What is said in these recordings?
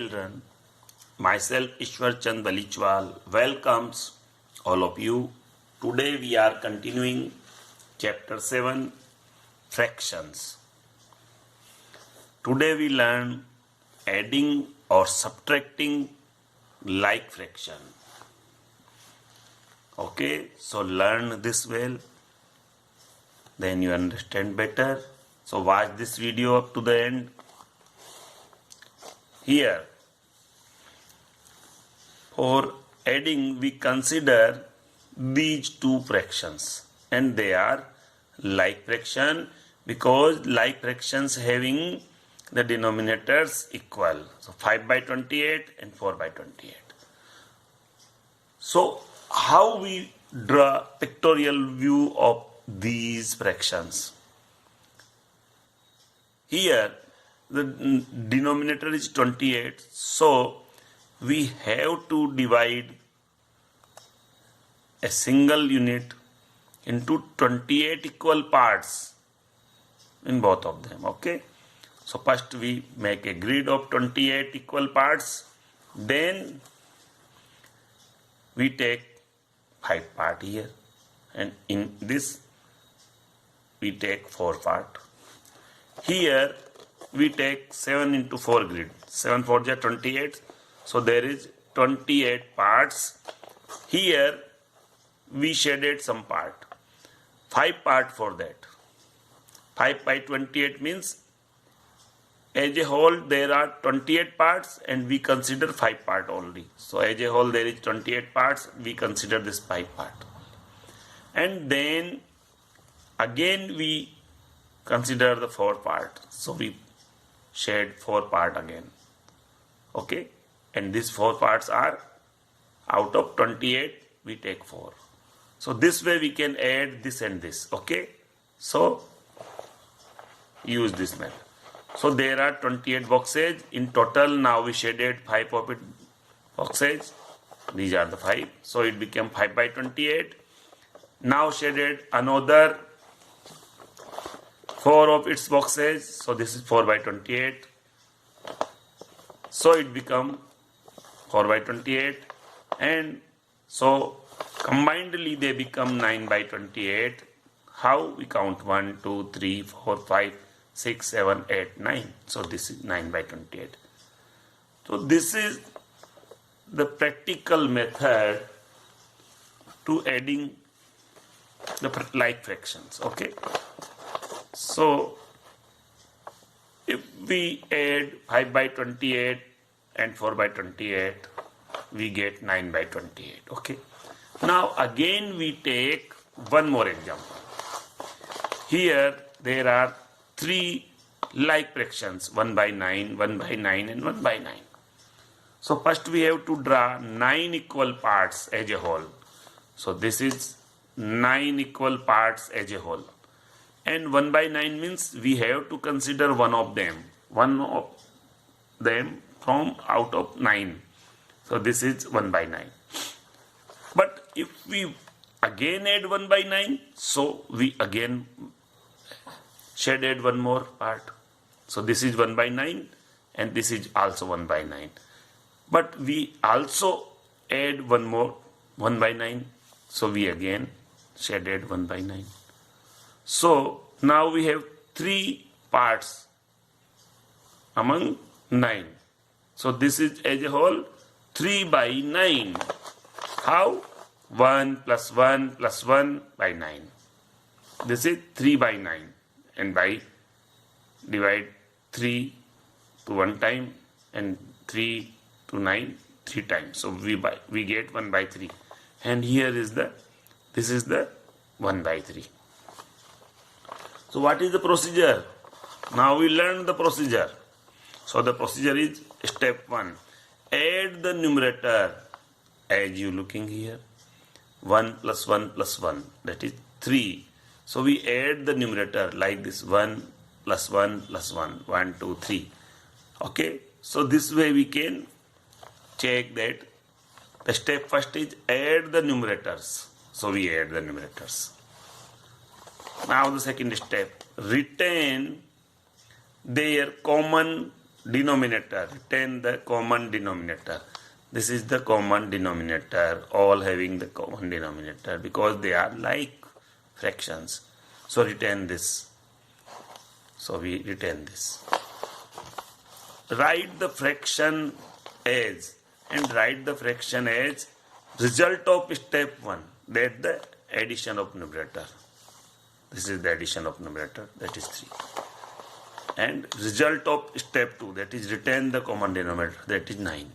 children, myself Ishwar Chand Balichwal welcomes all of you. Today we are continuing chapter 7 fractions. Today we learn adding or subtracting like fraction. Okay, so learn this well, then you understand better. So watch this video up to the end. Here, for adding we consider these two fractions, and they are like fraction because like fractions having the denominators equal. So 5 by 28 and 4 by 28. So how we draw pictorial view of these fractions? Here the denominator is 28, so we have to divide a single unit into 28 equal parts in both of them. Okay, so first we make a grid of 28 equal parts, then we take 5 part here, and in this we take 4 part. Here we take 7 into 4 grid. 7 4 is 28. So there is 28 parts. Here we shaded some part. 5 part for that. 5 by 28 means as a whole there are 28 parts and we consider 5 part only. So as a whole there is 28 parts. We consider this 5 part. And then again we consider the 4 part. So we shade 4 part again. Okay, and these 4 parts are out of 28 we take 4. So this way we can add this and this. Okay, so use this method. So there are 28 boxes in total. Now we shaded 5 of it boxes. These are the 5. So it became 5 by 28. Now shaded another 4 of its boxes. So this is 4 by 28. So it become 4 by 28, and so combinedly they become 9 by 28. How we count? 1 2 3 4 5 6 7 8 9. So this is 9 by 28. So this is the practical method to adding the like fractions. Okay, so if we add 5 by 28 and 4 by 28, we get 9 by 28. Okay, now again we take one more example. Here there are 3 like fractions, 1 by 9, 1 by 9 and 1 by 9. So first we have to draw 9 equal parts as a whole. So this is 9 equal parts as a whole. And 1 by 9 means we have to consider one of them from out of 9. So this is 1 by 9. But if we again add 1 by 9, so we again shaded one more part. So this is 1 by 9 and this is also 1 by 9. But we also add one more 1 by 9. So we again shaded 1 by 9. So now we have 3 parts among 9. So this is as a whole 3 by 9. How? 1 plus 1 plus 1 by 9. This is 3 by 9. And by divide 3 to 1 time and 3 to 9 3 times. So we get 1 by 3. And here is this is the 1 by 3. So what is the procedure? Now we learn the procedure. So the procedure is step 1. Add the numerator as you looking here. 1 plus 1 plus 1, that is 3. So we add the numerator like this, 1 plus 1 plus 1, 1 2 3. Okay, so this way we can check that. The step first is add the numerators. So we add the numerators. Now the second step, retain their common denominator, retain the common denominator. This is the common denominator, all having the common denominator because they are like fractions. So retain this. So we retain this. Write the fraction as, and write the fraction as result of step 1, that the addition of numerator. This is the addition of numerator, that is 3. And result of step 2, that is retain the common denominator, that is 9.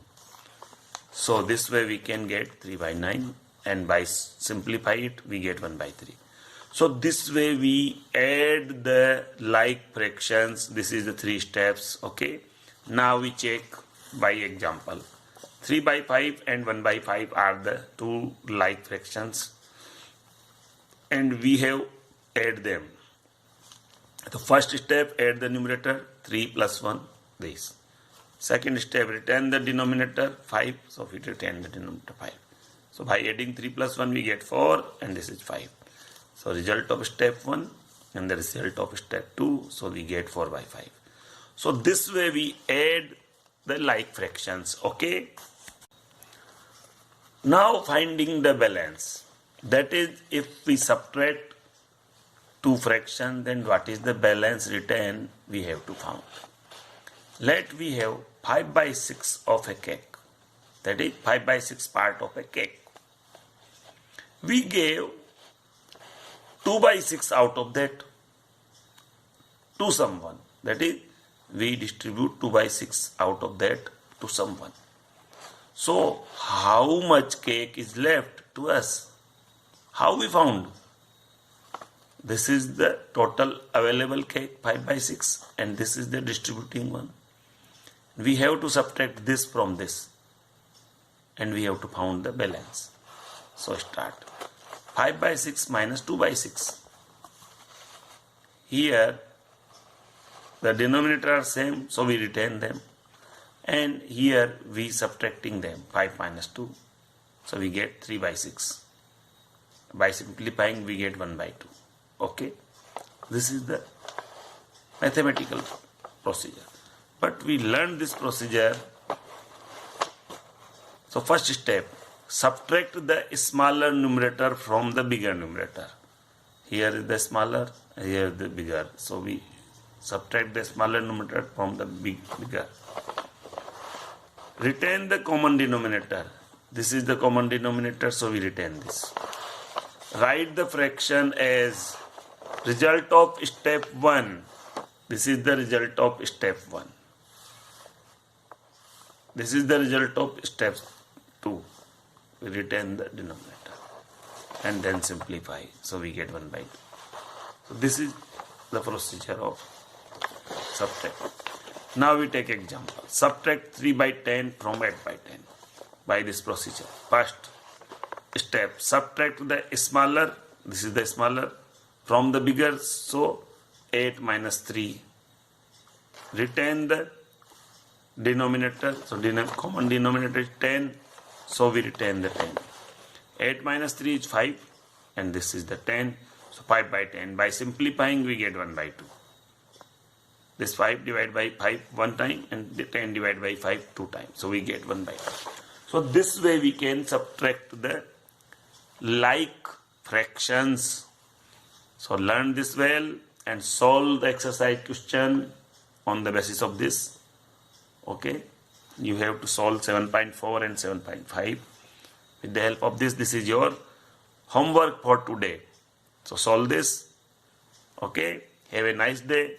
So this way we can get 3 by 9, and by simplify it we get 1 by 3. So this way we add the like fractions. This is the 3 steps. Okay. Now we check by example. 3 by 5 and 1 by 5 are the 2 like fractions, and we have add them. The first step, add the numerator 3 plus 1, this. Second step, retain the denominator 5. So we retain the denominator 5. So by adding 3 plus 1 we get 4, and this is 5. So result of step 1 and the result of step 2, so we get 4 by 5. So this way we add the like fractions. Okay. Now finding the balance. That is, if we subtract 2 fractions, then what is the balance retained we have to find. Let we have 5 by 6 of a cake. That is 5 by 6 part of a cake. We gave 2 by 6 out of that to someone. That is, we distribute 2 by 6 out of that to someone. So how much cake is left to us? How we found? This is the total available cake, 5 by 6, and this is the distributing one. We have to subtract this from this, and we have to find the balance. So start. 5 by 6 minus 2 by 6. Here the denominator are same, so we retain them. And here we subtracting them, 5 minus 2. So we get 3 by 6. By simplifying we get 1 by 2. Okay. This is the mathematical procedure. But we learned this procedure. So first step, subtract the smaller numerator from the bigger numerator. Here is the smaller, here is the bigger. So we subtract the smaller numerator from the bigger. Retain the common denominator. This is the common denominator, so we retain this. Write the fraction as result of step 1. This is the result of step 1. This is the result of step 2. We retain the denominator and then simplify. So we get 1 by 2. So this is the procedure of subtract. Now we take example. Subtract 3 by 10 from 8 by 10 by this procedure. First step, subtract the smaller, this is the smaller, from the bigger, so 8 minus 3. Retain the denominator, so common denominator is 10, so we retain the 10. 8 minus 3 is 5, and this is the 10, so 5 by 10. By simplifying we get 1 by 2. This 5 divided by 5 one time, and the 10 divided by 5 two times, so we get 1 by 2. So this way we can subtract the like fractions. So learn this well and solve the exercise question on the basis of this. Okay, you have to solve 7.4 and 7.5 with the help of this. This is your homework for today. So solve this. Okay, have a nice day.